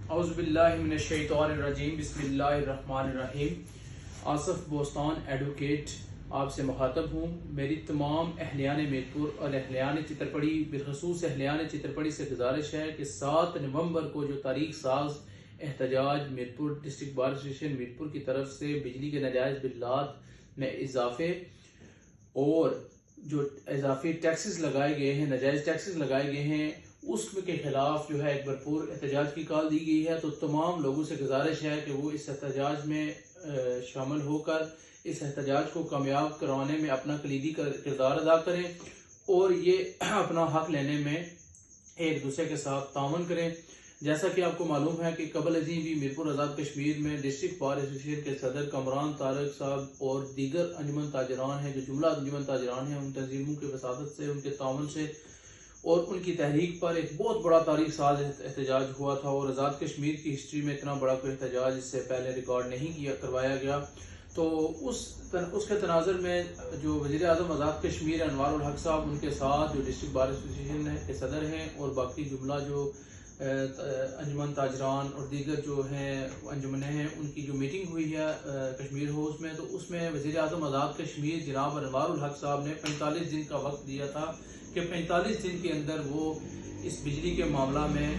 اعوذ باللہ من الشیطان الرجیم بسم اللہ الرحمن الرحیم۔ آصف بوستان ایڈوکیٹ آپ سے مخاطب ہوں۔ میری تمام اہلیان میرپور اور اہلیان چترپڑی بالخصوص اہلیان چترپڑی سے گزارش ہے کہ 7 نومبر کو جو تاریخ ساز احتجاج میرپور ڈسٹرکٹ بار ایسوسی ایشن میرپور کی طرف سے بجلی کے ناجائز بلات میں اضافے اور جو اضافی ٹیکسز لگائے گئے ہیں، ناجائز ٹیکسز لگائے گئے ہیں، اس کے خلاف جو ہے ایک بھرپور احتجاج کی کال دی گئی ہے۔ تو تمام لوگوں سے گزارش ہے کہ وہ اس احتجاج میں شامل ہو کر اس احتجاج کو کامیاب کروانے میں اپنا کلیدی کردار ادا کریں اور یہ اپنا حق لینے میں ایک دوسرے کے ساتھ تعاون کریں۔ جیسا کہ آپ کو معلوم ہے کہ قبل ازیں بھی میرپور آزاد کشمیر میں ڈسٹرکٹ بار ایسوسی ایشن کے صدر کامران طارق صاحب اور دیگر انجمن تاجران ہیں، جو جملہ انجمن تاجران ہیں، ان تنظیموں کی وساطت سے، ان کے تعاون سے اور ان کی تحریک پر ایک بہت بڑا تاریخ ساز احتجاج ہوا تھا، اور آزاد کشمیر کی ہسٹری میں اتنا بڑا کوئی احتجاج اس سے پہلے ریکارڈ نہیں کروایا گیا۔ تو اس کے تناظر میں جو وزیر اعظم آزاد کشمیر انوار الحق صاحب، ان کے ساتھ جو ڈسٹرکٹ بار ایسوسی ایشن کے صدر ہیں اور باقی جملہ جو انجمن تاجران اور دیگر جو ہیں انجمنیں ہیں، ان کی جو میٹنگ ہوئی ہے کشمیر ہاؤس میں، تو اس میں وزیر اعظم آزاد کشمیر جناب انوار الحق صاحب نے 45 دن کا وقت دیا تھا کہ 45 دن کے اندر وہ اس بجلی کے معاملہ میں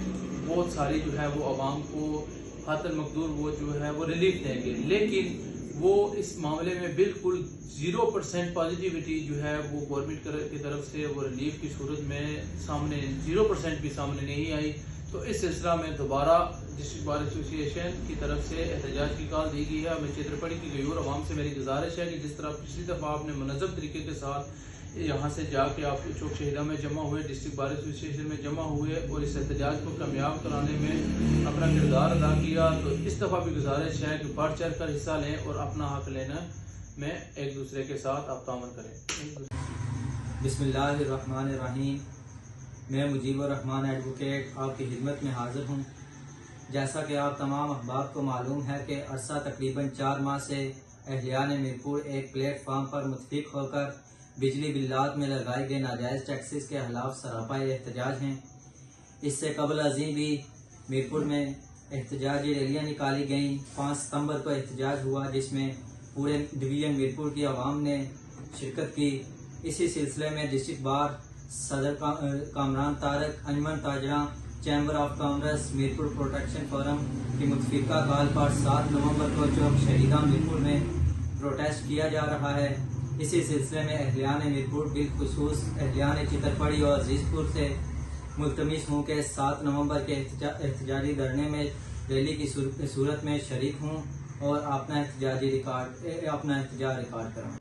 بہت ساری جو ہے وہ عوام کو حت المقدور وہ جو ہے وہ ریلیف دیں گے، لیکن وہ اس معاملے میں بالکل 0% پازیٹیوٹی جو ہے وہ گورنمنٹ کی طرف سے وہ ریلیف کی صورت میں سامنے 0% بھی سامنے نہیں آئی۔ تو اس سلسلہ میں دوبارہ ڈسٹرکٹ بار ایسوسی ایشن کی طرف سے احتجاج کی کال دی گئی ہے۔ میں چترپڑی کی غیور عوام سے میری گزارش ہے کہ جس طرح پچھلی دفعہ آپ نے منظم طریقے کے ساتھ یہاں سے جا کے آپ چوک شہیدہ میں جمع ہوئے، ڈسٹرکٹ بار ایسوسی ایشن میں جمع ہوئے اور اس احتجاج کو کامیاب کرانے میں اپنا کردار ادا کیا، تو اس دفعہ بھی گزارش ہے کہ بڑھ چڑھ کر حصہ لیں اور اپنا حق لینا میں ایک دوسرے کے ساتھ آپ تعاون کریں۔ بسم اللہ الرحمن الرحیم۔ میں مجیب الرحمان ایڈوکیٹ آپ کی خدمت میں حاضر ہوں۔ جیسا کہ آپ تمام احباب کو معلوم ہے کہ عرصہ تقریباً 4 ماہ سے اہلیان میرپور ایک پلیٹ فارم پر متفق ہو کر بجلی بلات میں لگائے گئے ناجائز ٹیکسز کے خلاف سراپا احتجاج ہیں۔ اس سے قبل ازیں بھی میرپور میں احتجاجی ریلیاں نکالی گئیں۔ 5 ستمبر کو احتجاج ہوا جس میں پورے ڈویژن میرپور کی عوام نے شرکت کی۔ اسی سلسلے میں ڈسٹرکٹ بار صدر Kamran Tariq, Anjuman Tajiran, chamber of commerce, Mirpur protection forum کی متفقہ کال پر 7 نومبر کو چوک شہیدہ میرپور میں پروٹیسٹ کیا جا رہا ہے۔ اسی سلسلے میں اہلیان میرپور بالخصوص اہلیان چترپڑی اور عزیز پور سے ملتمس ہوں کہ 7 نومبر کے احتجاجی دھرنے میں ریلی کی صورت میں شریک ہوں اور اپنا احتجاج ریکارڈ کروں۔